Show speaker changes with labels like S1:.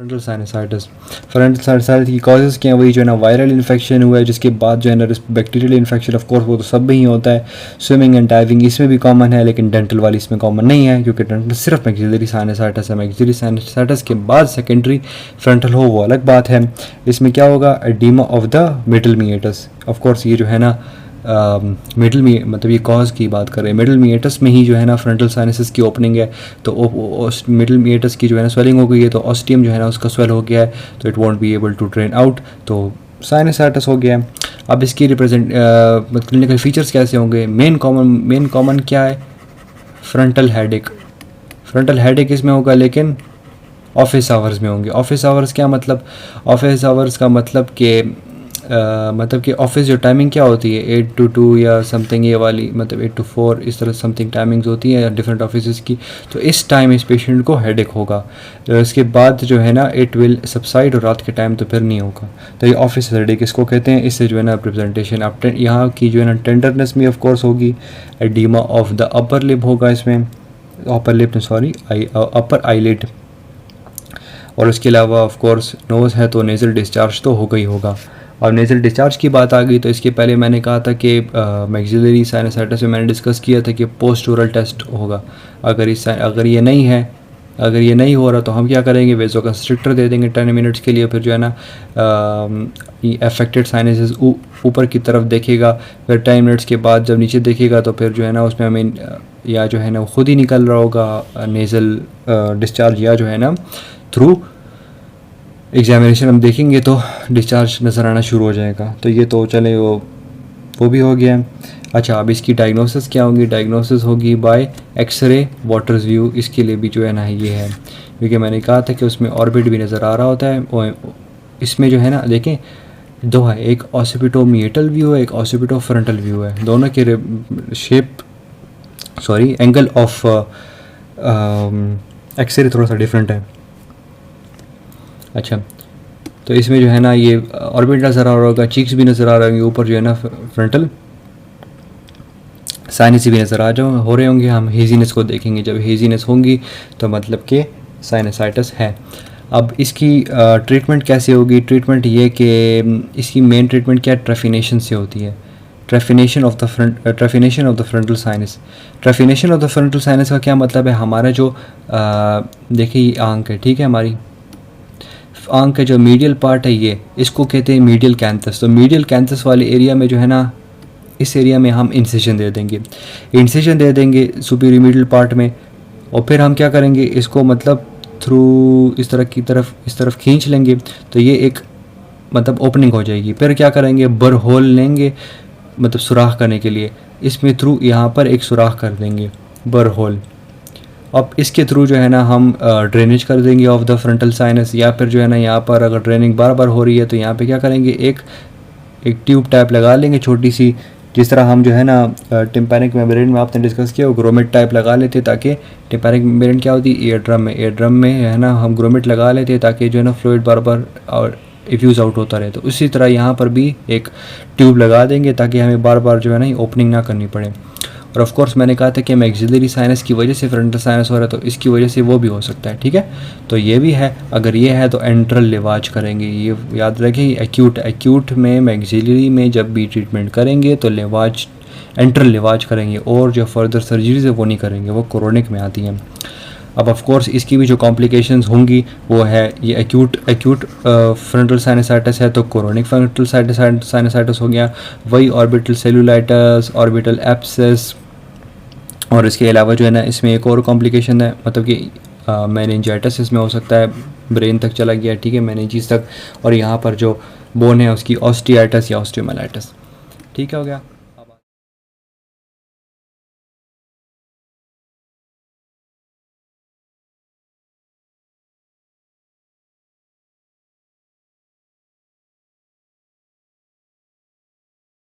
S1: Frontal sinusitis. Frontal sinusitis की causes क्या हैं? वही जो है ना वायरल इन्फेक्शन हुआ है, जिसके बाद जो है ना बैक्टीरियल इन्फेक्शन, ऑफ कोर्स वो तो सब में ही होता है। स्विमिंग एंड डाइविंग इसमें भी कॉमन है, लेकिन डेंटल वाली इसमें कॉमन नहीं है, क्योंकि डेंटल सिर्फ मैक्सिलरी साइनसाइटिस है। मैक्सिलरी साइनसाइटिस के बाद सेकेंडरी फ्रंटल हो वो अलग बात है। इसमें क्या होगा? Oedema of the middle meatus. Of course ये जो है ना मिडल में, मतलब ये कॉज की बात कर रहे हैं, मिडल मीएटस में ही जो है ना फ्रंटल साइनसेस की ओपनिंग है, तो मिडल मीएटस की जो है ना स्वेलिंग हो गई है, तो ऑस्टियम जो है ना उसका स्वेल हो गया है, तो it won't be able to drain out, तो साइनसाइटिस हो गया है। अब इसकी क्लिनिकल फीचर्स कैसे होंगे? मेन कॉमन क्या है? Frontal headache. फ्रंटल हेडेक इसमें होगा, लेकिन ऑफिस आवर्स में होंगे। ऑफिस आवर्स क्या मतलब? ऑफिस आवर्स का मतलब कि ऑफिस जो टाइमिंग क्या होती है, 8 to 2 या समथिंग, ये वाली मतलब 8 to 4 इस तरह समथिंग टाइमिंग्स होती हैं डिफरेंट ऑफिस की। तो इस टाइम इस पेशेंट को हेडेक होगा, तो इसके बाद जो है ना इट विल सबसाइड, और रात के टाइम तो फिर नहीं होगा। तो ये ऑफिस हेडेक इसको कहते हैं। इससे जो है ना रिप्रेजेंटेशन अब यहाँ की जो है ना टेंडरनेस में ऑफ कोर्स होगी। Oedema of the upper lip होगा इसमें, अपर आईलिड। और उसके अलावा ऑफ कोर्स नोज़ है तो नेज़ल डिस्चार्ज तो होगा ही होगा। और नेज़ल डिस्चार्ज की बात आ गई, तो इसके पहले मैंने कहा था कि मैक्सिलरी साइनसाइटिस में मैंने डिस्कस किया था कि पोस्ट ओरल टेस्ट होगा। अगर ये नहीं है, अगर ये नहीं हो रहा, तो हम क्या करेंगे? वेज़ोकंस्ट्रिक्टर दे देंगे 10 मिनट्स के लिए। फिर जो है ना अफेक्टेड साइनसेस ऊपर की तरफ देखेगा, फिर 10 मिनट्स के बाद जब नीचे देखेगा, तो फिर जो है ना उसमें हमें या जो है ना खुद ही निकल रहा होगा नेज़ल डिस्चार्ज, या जो है ना थ्रू एग्जामिनेशन हम देखेंगे तो डिस्चार्ज नज़र आना शुरू हो जाएगा। तो ये तो चले वो भी हो गया। अच्छा, अब इसकी डायग्नोसिस क्या होगी? डायग्नोसिस होगी बाय एक्सरे वाटर्स व्यू। इसके लिए भी जो है ना ये है, क्योंकि मैंने कहा था कि उसमें ऑर्बिट भी नज़र आ रहा होता है। और इसमें जो है ना देखें दो है, एक ऑसिपिटोमिएटल व्यू है, एक ऑसिपिटो फ्रंटल व्यू है। दोनों के एंगल ऑफ एक्सरे थोड़ा सा डिफरेंट है। अच्छा, तो इसमें जो है ना ये ऑर्बिट नज़र आ रहा होगा, चीक्स भी नज़र आ रहे होंगे, ऊपर जो है ना फ्रंटल साइनस भी नज़र हो रहे होंगे। हम हेजीनेस को देखेंगे, जब हेजीनेस होंगी तो मतलब कि साइनसाइटिस है। अब इसकी ट्रीटमेंट कैसे होगी? ट्रीटमेंट ये कि इसकी मेन ट्रीटमेंट क्या है? ट्रेफिनेशन से होती है। Trephination of the frontal sinus. Trephination of the frontal sinus का क्या मतलब है? हमारा जो देखिए आंख है, ठीक है, हमारी आंख का जो मीडियल पार्ट है ये, इसको कहते हैं मीडियल कैंथस। तो मीडियल कैंथस वाले एरिया में जो है ना, इस एरिया में हम इंसिजन दे देंगे सुपीरियर मीडियल पार्ट में। और फिर हम क्या करेंगे? इसको मतलब थ्रू इस तरफ खींच लेंगे, तो ये एक मतलब ओपनिंग हो जाएगी। फिर क्या करेंगे? बर होल लेंगे, मतलब सुराख करने के लिए इसमें थ्रू यहाँ पर एक सुराख कर देंगे, बर होल। अब इसके थ्रू जो है ना हम ड्रेनेज कर देंगे ऑफ द फ्रंटल साइनस। या फिर जो है ना यहाँ पर अगर ड्रेनिंग बार बार हो रही है, तो यहाँ पे क्या करेंगे? एक ट्यूब टाइप लगा लेंगे छोटी सी, जिस तरह हम जो है ना टिम्पैनिक मेम्ब्रेन में आपने डिस्कस किया, वो ग्रोमेट टाइप लगा लेते, ताकि टिम्पैनिक मेम्ब्रेन क्या होती है? एयर ड्रम में है ना हम ग्रोमेट लगा लेते, ताकि जो है ना फ्लूइड बार बार और इफ्यूज़ आउट होता रहे। तो उसी तरह यहाँ पर भी एक ट्यूब लगा देंगे, ताकि हमें बार बार जो है ना ओपनिंग ना करनी पड़े। और ऑफ कोर्स मैंने कहा था कि मैक्सिलरी साइनस की वजह से फ्रंटल साइनस हो रहा है, तो इसकी वजह से वो भी हो सकता है, ठीक है। तो ये भी है, अगर ये है तो एंट्रल लिवाज करेंगे, ये याद रखें। एक्यूट में मैक्सिलरी में जब भी ट्रीटमेंट करेंगे तो एंट्रल लिवाज करेंगे, और जो फर्दर सर्जरीज है वो नहीं करेंगे, वो क्रोनिक में आती हैं। अब ऑफ कोर्स इसकी भी जो कॉम्प्लिकेशंस होंगी वो है, ये एक्यूट फ्रंटल साइनसाइटिस है तो क्रोनिक फ्रंटल साइनसाइटिस हो गया। वही ऑर्बिटल सेलुलाइटिस, ऑर्बिटल एब्सेस, और इसके अलावा जो है ना इसमें एक और कॉम्प्लिकेशन है, मतलब कि मेनिंजाइटिस इसमें हो सकता है, ब्रेन तक चला गया, ठीक है, मेनिंजीज तक। और यहाँ पर जो बोन है उसकी ऑस्टियाइटिस या ऑस्टियोमाइलाइटिस, ठीक है, हो गया।